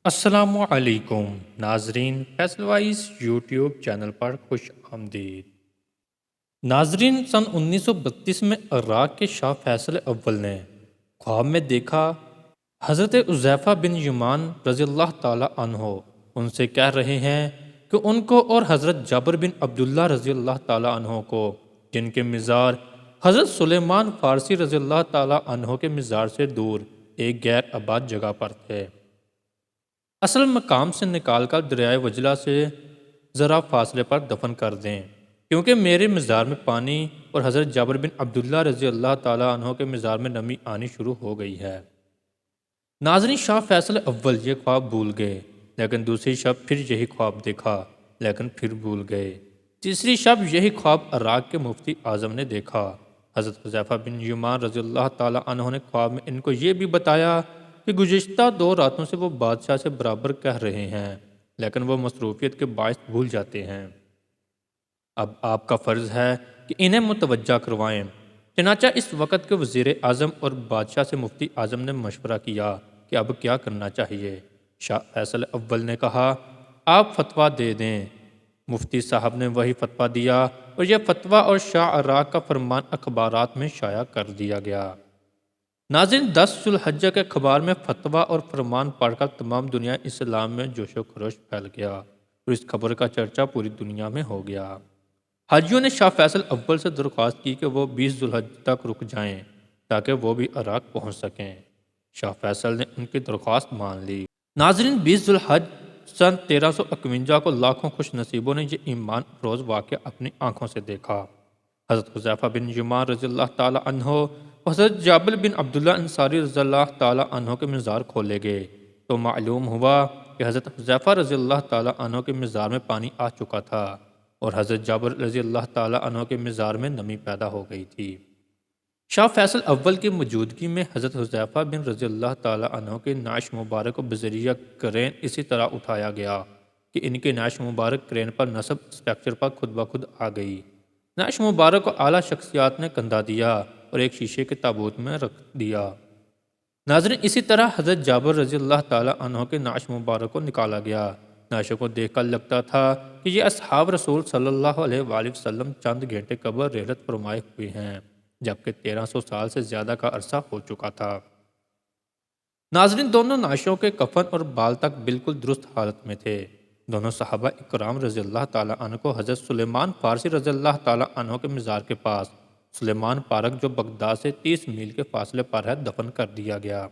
السلام علیکم ناظرین، فیصل وائز یوٹیوب چینل پر خوش آمدید۔ ناظرین، سن 1932 میں عراق کے شاہ فیصل اول نے خواب میں دیکھا حضرت حذیفہ بن یمان رضی اللہ تعالی عنہ ان سے کہہ رہے ہیں کہ ان کو اور حضرت جابر بن عبداللہ رضی اللہ تعالی عنہ کو، جن کے مزار حضرت سلیمان فارسی رضی اللہ تعالی عنہ کے مزار سے دور ایک غیر آباد جگہ پر تھے، اصل مقام سے نکال کر دریائے وجلہ سے ذرا فاصلے پر دفن کر دیں، کیونکہ میرے مزار میں پانی اور حضرت جابر بن عبداللہ رضی اللہ تعالیٰ عنہ کے مزار میں نمی آنی شروع ہو گئی ہے۔ ناظرین، شاہ فیصل اول یہ خواب بھول گئے، لیکن دوسری شب پھر یہی خواب دیکھا، لیکن پھر بھول گئے۔ تیسری شب یہی خواب عراق کے مفتی اعظم نے دیکھا۔ حضرت حذیفہ بن یمان رضی اللہ تعالیٰ عنہ نے خواب میں ان کو یہ بھی بتایا کہ گزشتہ 2 راتوں سے وہ بادشاہ سے برابر کہہ رہے ہیں، لیکن وہ مصروفیت کے باعث بھول جاتے ہیں۔ اب آپ کا فرض ہے کہ انہیں متوجہ کروائیں۔ چنانچہ اس وقت کے وزیر اعظم اور بادشاہ سے مفتی اعظم نے مشورہ کیا کہ اب کیا کرنا چاہیے۔ شاہ فیصل اول نے کہا، آپ فتویٰ دے دیں۔ مفتی صاحب نے وہی فتویٰ دیا اور یہ فتویٰ اور شاہ عراق کا فرمان اخبارات میں شائع کر دیا گیا۔ ناظرین، 10 ذو الحجہ کے اخبار میں فتویٰ اور فرمان پڑھ کر تمام دنیا اسلام میں جوش و خروش پھیل گیا اور اس خبر کا چرچا پوری دنیا میں ہو گیا۔ حاجیوں نے شاہ فیصل اول سے درخواست کی کہ وہ 20 ذو الحجہ تک رک جائیں تاکہ وہ بھی عراق پہنچ سکیں۔ شاہ فیصل نے ان کی درخواست مان لی۔ ناظرین، 20 ذو الحجہ سن 1351 کو لاکھوں خوش نصیبوں نے یہ ایمان افروز واقعہ اپنی آنکھوں سے دیکھا۔ حضرت حذیفہ بن یمان رضی اللہ تعالی عنہ اور حضرت جابر بن عبداللہ انصاری رضی اللہ تعالی عنہ کے مزار کھولے گئے تو معلوم ہوا کہ حضرت حذیفہ رضی اللہ تعالی عنہ کے مزار میں پانی آ چکا تھا اور حضرت جابر رضی اللہ تعالی عنہ کے مزار میں نمی پیدا ہو گئی تھی۔ شاہ فیصل اول کی موجودگی میں حضرت حذیفہ بن رضی اللہ تعالی عنہ کے نعش مبارک کو بذریعہ کرین اسی طرح اٹھایا گیا کہ ان کے نعش مبارک کرین پر نصب اسٹرکچر پر خود بخود آ گئی۔ نعش مبارک کو اعلیٰ شخصیات نے کندھا دیا اور ایک شیشے کے تابوت میں رکھ دیا۔ ناظرین، اسی طرح حضرت جابر رضی اللہ تعالی عنہ کے نعش مبارک کو نکالا گیا۔ نعشوں کو دیکھ کر لگتا تھا کہ یہ اصحاب رسول صلی اللہ علیہ وآلہ وسلم چند گھنٹے قبل رحلت فرمائے ہوئے ہیں، جبکہ 1300 سال سے زیادہ کا عرصہ ہو چکا تھا۔ ناظرین، دونوں نعشوں کے کفن اور بال تک بالکل درست حالت میں تھے۔ دونوں صحابہ اکرام رضی اللہ تعالی عنہ کو حضرت سلیمان فارسی رضی اللہ تعالی عنہ کے مزار کے پاس، سلیمان پارک جو بغداد سے 30 میل کے فاصلے پر ہے، دفن کر دیا گیا۔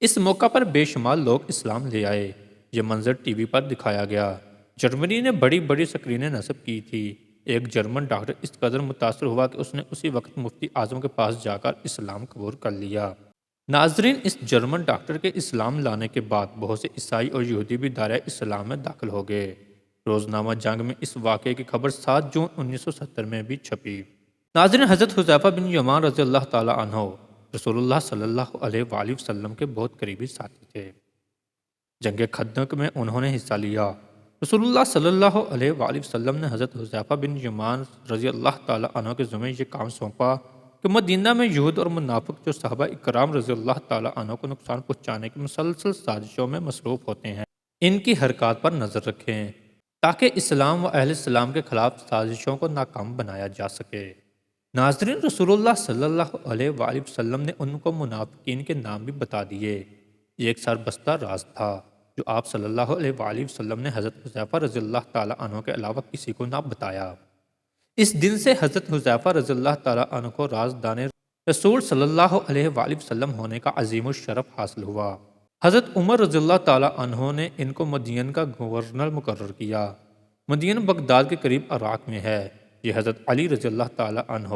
اس موقع پر بے شمار لوگ اسلام لے آئے۔ یہ منظر ٹی وی پر دکھایا گیا۔ جرمنی نے بڑی بڑی سکرینیں نصب کی تھی۔ ایک جرمن ڈاکٹر اس قدر متاثر ہوا کہ اس نے اسی وقت مفتی اعظم کے پاس جا کر اسلام قبول کر لیا۔ ناظرین، اس جرمن ڈاکٹر کے اسلام لانے کے بعد بہت سے عیسائی اور یہودی بھی دائرہ اسلام میں داخل ہو گئے۔ روزنامہ جنگ میں اس واقعے کی خبر 7 جون 1970 میں بھی چھپی۔ ناظرین، حضرت حذیفہ بن یمان رضی اللہ تعالی عنہ رسول اللہ صلی اللہ علیہ وآلہ وسلم کے بہت قریبی ساتھی تھے۔ جنگ خندق میں انہوں نے حصہ لیا۔ رسول اللہ صلی اللہ علیہ وآلہ وسلم نے حضرت حذیفہ بن یمان رضی اللہ تعالی عنہ کے ذمہ یہ کام سونپا کہ مدینہ میں یہود اور منافق جو صحابہ اکرام رضی اللہ تعالی عنہ کو نقصان پہنچانے کی مسلسل سازشوں میں مصروف ہوتے ہیں، ان کی حرکات پر نظر رکھیں تاکہ اسلام و اہل اسلام کے خلاف سازشوں کو ناکام بنایا جا سکے۔ ناظرین، رسول اللہ صلی اللہ علیہ وآلہ وسلم نے ان کو منافقین کے نام بھی بتا دیے۔ یہ ایک سربستہ راز تھا جو آپ صلی اللہ علیہ وآلہ وسلم نے حضرت حذیفہ رضی اللہ تعالی عنہ کے علاوہ کسی کو نہ بتایا۔ اس دن سے حضرت حذیفہ رضی اللہ تعالی عنہ کو رازدان رسول صلی اللہ علیہ وآلہ وسلم ہونے کا عظیم الشرف حاصل ہوا۔ حضرت عمر رضی اللہ تعالی عنہ نے ان کو مدین کا گورنر مقرر کیا۔ مدین بغداد کے قریب عراق میں ہے۔ یہ حضرت علی رضی اللہ تعالی عنہ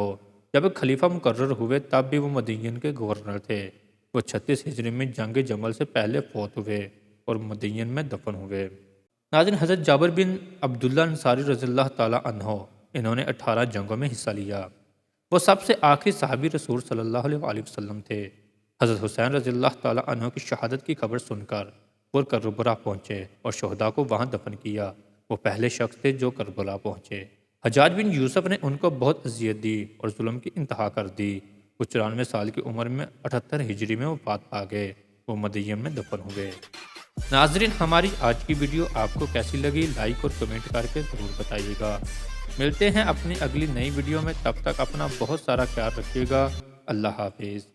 جب خلیفہ مقرر ہوئے تب بھی وہ مدین کے گورنر تھے۔ وہ 36 ہجری میں جنگ جمل سے پہلے فوت ہوئے اور مدین میں دفن ہوئے۔ ناظرین، حضرت جابر بن عبداللہ انصاری رضی اللہ تعالی عنہ، انہوں نے 18 جنگوں میں حصہ لیا۔ وہ سب سے آخری صحابی رسول صلی اللہ علیہ وآلہ وسلم تھے۔ حضرت حسین رضی اللہ تعالی عنہ کی شہادت کی خبر سن کر وہ کربلا پہنچے اور شہداء کو وہاں دفن کیا۔ وہ پہلے شخص تھے جو کربلا پہنچے۔ حجاج بن یوسف نے ان کو بہت اذیت دی اور ظلم کی انتہا کر دی۔ وہ 94 سال کی عمر میں 78 ہجری میں وفات پا گئے۔ وہ مدین میں دفن ہوئے۔ ناظرین ہماری آج کی ویڈیو آپ کو کیسی لگی لائک اور کمنٹ کر کے ضرور بتائیے گا۔ ملتے ہیں اپنی اگلی نئی ویڈیو میں، تب تک اپنا بہت سارا خیال رکھیے گا۔ اللہ حافظ۔